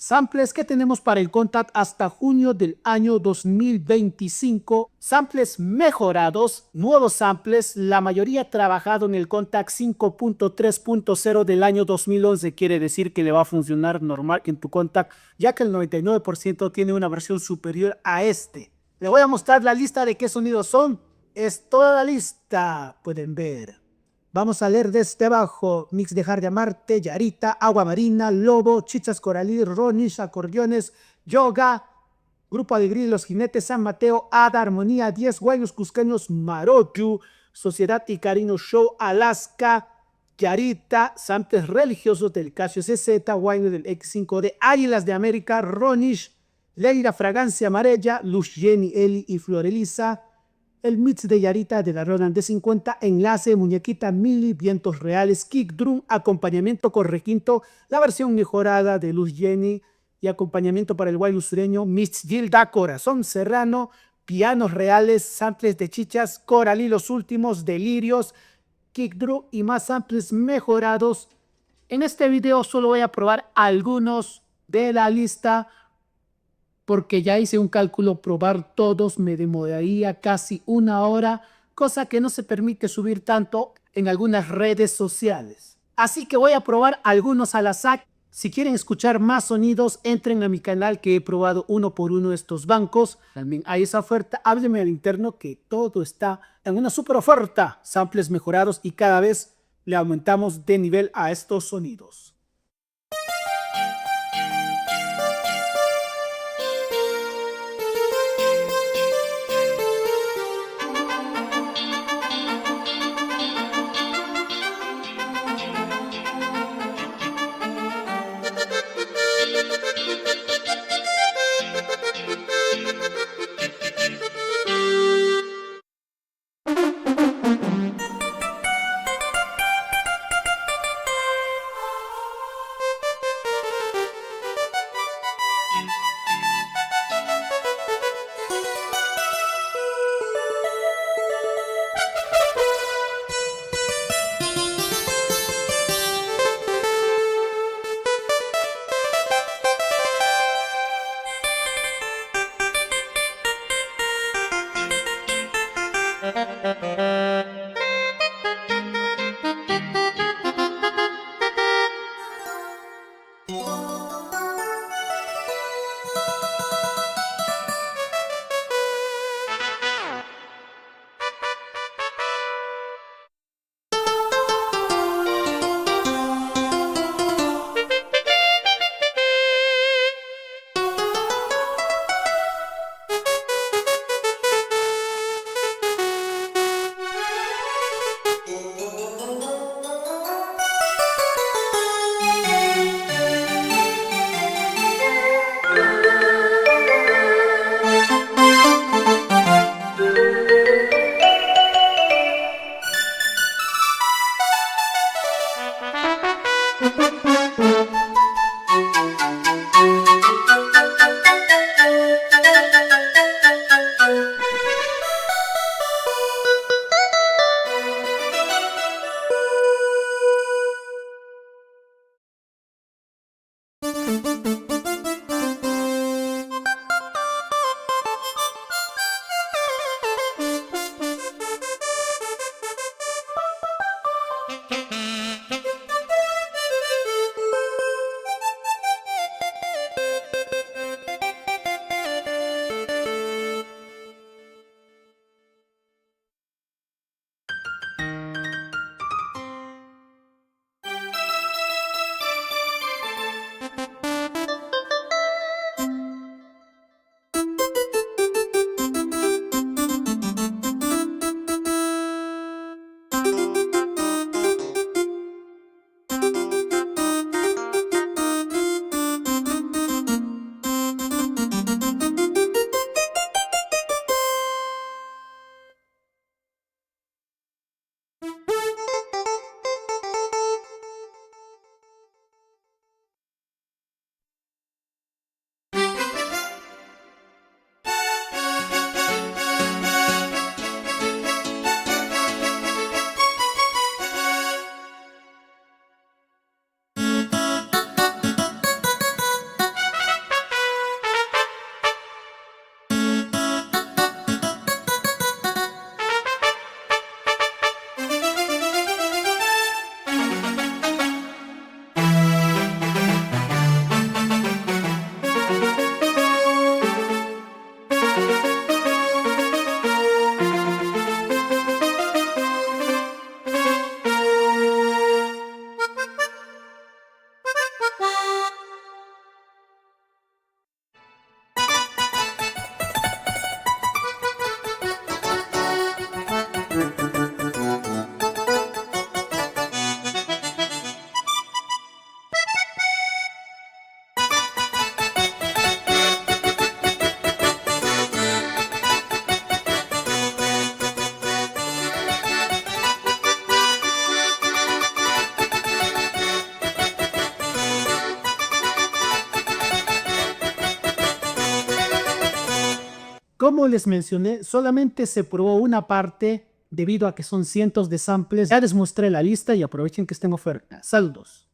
Samples que tenemos para el Kontakt hasta junio del año 2025. Samples mejorados, nuevos samples, la mayoría trabajado en el Kontakt 5.3.0 del año 2011. Quiere decir que le va a funcionar normal en tu Kontakt, ya que el 99% tiene una versión superior a este. Le voy a mostrar la lista de qué sonidos son. Es toda la lista, pueden ver. Vamos a leer desde abajo: Mix Dejar de Amarte, Yarita, Agua Marina, Lobo, Chichas Coralí, Ronish, Acordeones, Yoga, Grupo Alegría y Los Jinetes, San Mateo, Ada, Armonía, 10 Guayos Cusqueños, Marotu, Sociedad y Cariño Show, Alaska, Yarita, Samples Religiosos del Casio CZ, Wine del X5D, Águilas de América, Ronish, Leira Fragancia Amarella, Luz Jenny, Eli y Florelisa, el mix de Yarita de la Roland D50, Enlace, Muñequita Mili, Vientos Reales, Kick Drum, acompañamiento con requinto, la versión mejorada de Luz Jenny y acompañamiento para el guay sureño, Miss Gilda, Corazón Serrano, pianos reales, samples de Chichas, Coralí los últimos, Delirios, Kick Drum y más samples mejorados. En este video solo voy a probar algunos de la lista, porque ya hice un cálculo. Probar todos me demoraría casi una hora, cosa que no se permite subir tanto en algunas redes sociales. Así que voy a probar algunos al azar. Si quieren escuchar más sonidos, entren a mi canal, que he probado uno por uno estos bancos. También hay esa oferta. Háblenme al interno, que todo está en una super oferta. Samples mejorados y cada vez le aumentamos de nivel a estos sonidos. Como les mencioné, solamente se probó una parte debido a que son cientos de samples. Ya les mostré la lista y aprovechen que estén en oferta. Saludos.